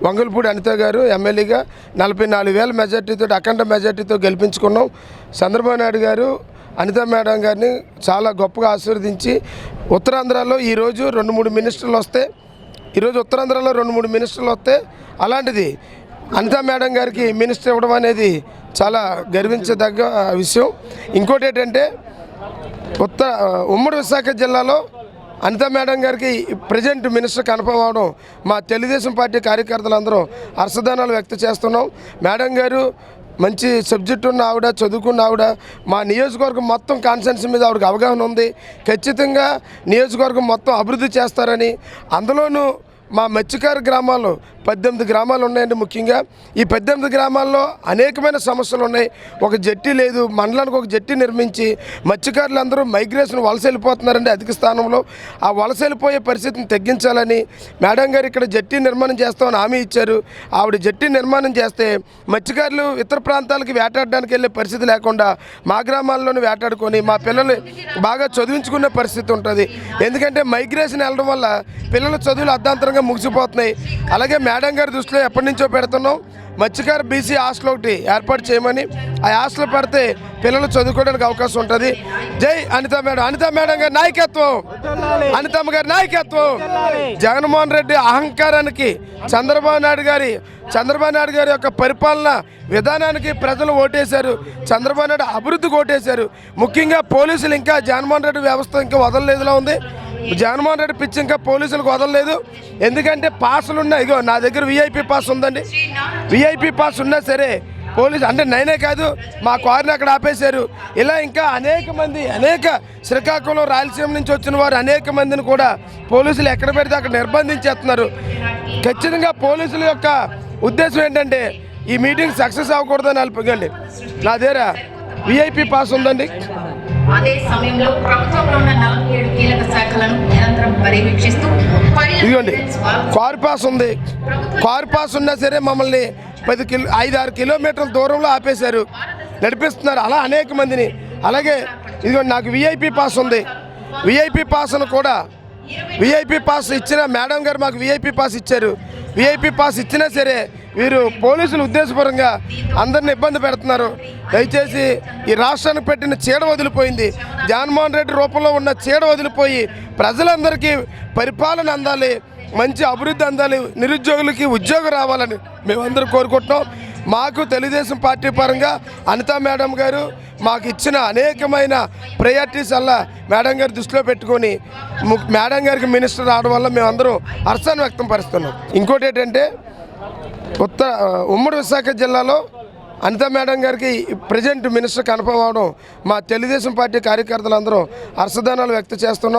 వంగల్పూడి అనిత గారు ఎమ్మెల్యేగా 44,000 మెజార్టీతో అఖండ మెజార్టీతో గెలిపించుకున్నాం. చంద్రబాబు నాయుడు గారు అనిత మేడం గారిని చాలా గొప్పగా ఆశీర్వదించి ఉత్తరాంధ్రలో ఈరోజు 2-3 మినిస్టర్లు వస్తే ఉత్తరాంధ్రలో 2-3 మినిస్టర్లు వస్తే అలాంటిది అనిత మేడం గారికి మినిస్టర్ ఇవ్వడం అనేది చాలా గర్వించదగ్గ విషయం. ఇంకోటి ఏంటంటే ఉమ్మడి విశాఖ జిల్లాలో అనిత మేడం గారికి ప్రజెంట్ మినిస్టర్ కన్ఫర్మ్ అవడం మా తెలుగుదేశం పార్టీ కార్యకర్తలందరూ హర్షధ్వానాలు వ్యక్తం చేస్తున్నాం. మేడం గారు మంచి సబ్జెక్ట్ ఉన్న ఆవిడ, చదువుకున్న ఆవిడ. మా నియోజకవర్గం మొత్తం కాన్సెన్స్ మీద ఆవిడకి అవగాహన ఉంది. ఖచ్చితంగా నియోజకవర్గం మొత్తం అభివృద్ధి చేస్తారని, అందులోనూ మా మత్స్యకార గ్రామాల్లో 18 గ్రామాలు ఉన్నాయండి. ముఖ్యంగా ఈ 18 గ్రామాల్లో అనేకమైన సమస్యలు ఉన్నాయి. ఒక జట్టి లేదు, మండలానికి ఒక జట్టి నిర్మించి మత్స్యకారులు అందరూ మైగ్రేషన్ వలస వెళ్ళిపోతున్నారండి అధిక స్థానంలో. ఆ వలస వెళ్ళిపోయే పరిస్థితిని తగ్గించాలని మేడం గారు ఇక్కడ జట్టి నిర్మాణం చేస్తామని హామీ ఇచ్చారు. ఆవిడ జట్టి నిర్మాణం చేస్తే మత్స్యకారులు ఇతర ప్రాంతాలకు వేటాడడానికి వెళ్ళే పరిస్థితి లేకుండా మా గ్రామాల్లోనే వేటాడుకొని మా పిల్లలు బాగా చదివించుకునే పరిస్థితి ఉంటుంది. ఎందుకంటే మైగ్రేషన్ వెళ్ళడం వల్ల పిల్లల చదువులు అర్ధాంతరంగా ముగిసిపోతున్నాయి. అలాగే మేడం గారి దృష్టిలో ఎప్పటి నుంచో పెడుతున్నాం, మత్స్యకార బీసీ హాస్టల్ ఒకటి ఏర్పాటు చేయమని. ఆ హాస్టల్ పెడితే పిల్లలు చదువుకోవడానికి అవకాశం ఉంటుంది. జై అనిత మేడం. అనిత మేడం గారి నాయకత్వం, అనితమ్మ గారి నాయకత్వం. జగన్మోహన్ రెడ్డి అహంకారానికి, చంద్రబాబు నాయుడు గారి యొక్క పరిపాలన విధానానికి ప్రజలు ఓటేశారు. చంద్రబాబు నాయుడు అభివృద్ధికి ఓటేశారు. ముఖ్యంగా పోలీసులు ఇంకా జగన్మోహన్ రెడ్డి వ్యవస్థ ఇంకా వదలలేదులా ఉంది. జగన్మోహన్ రెడ్డి పిచ్చి ఇంకా పోలీసులకు వదలలేదు. ఎందుకంటే పాసులు ఉన్నాయి. ఇగో నా దగ్గర విఐపి పాస్ ఉందండి. విఐపి పాస్ ఉన్నా సరే పోలీసు అంటే నేనే కాదు, మా కారుని అక్కడ ఆపేశారు. ఇలా ఇంకా అనేక శ్రీకాకుళం, రాయలసీమ నుంచి వచ్చిన వారు అనేక మందిని కూడా పోలీసులు ఎక్కడ పెడితే అక్కడ నిర్బంధించేస్తున్నారు. ఖచ్చితంగా పోలీసుల యొక్క ఉద్దేశం ఏంటంటే ఈ మీటింగ్ సక్సెస్ అవ్వకూడదని అనిపించండి. నా దగ్గర విఐపి పాస్ ఉందండి. అదే సమయంలో ప్రభుత్వంలో ఉన్న 47 కీలక శాఖలను నిరంతరం పర్యవేక్షిస్తూ ఇదిగోండి కార్ పాస్ ఉంది. కార్ పాస్ ఉన్నా సరే మమ్మల్ని 5-6 కిలోమీటర్ల దూరంలో ఆపేశారు, నడిపిస్తున్నారు అలా అనేక మందిని. అలాగే ఇదిగోండి నాకు విఐపి పాస్ ఉంది. విఐపి పాస్ను కూడా విఐపి పాస్ ఇచ్చిన మేడం గారు మాకు విఐపి పాస్ ఇచ్చారు. విఐపి పాస్ ఇచ్చినా సరే వీరు పోలీసులు ఉద్దేశపూర్వకంగా అందరిని ఇబ్బంది పెడుతున్నారు. దయచేసి ఈ రాష్ట్రానికి పెట్టిన చీడ వదిలిపోయింది. జగన్మోహన్ రెడ్డి రూపంలో ఉన్న చీడ వదిలిపోయి ప్రజలందరికీ పరిపాలన అందాలి, మంచి అభివృద్ధి అందాలి, నిరుద్యోగులకి ఉద్యోగం రావాలని మేమందరం కోరుకుంటున్నాం. మాకు తెలుగుదేశం పార్టీ పరంగా అనిత మేడం గారు మాకు ఇచ్చిన అనేకమైన ప్రయారిటీస్ వల్ల మేడం గారి దృష్టిలో పెట్టుకొని మేడం గారికి మినిస్టర్ రావడం వల్ల మేమందరం హర్షాన్ని వ్యక్తం పరుస్తున్నాం. ఇంకోటి ఏంటంటే ఉమ్మడి విశాఖ జిల్లాలో అనిత మేడం గారికి ప్రజెంట్ మినిస్టర్ కన్ఫర్మ్ అవడం మా తెలుగుదేశం పార్టీ కార్యకర్తలందరూ హర్షధ్వానాలు వ్యక్తం చేస్తున్నాం.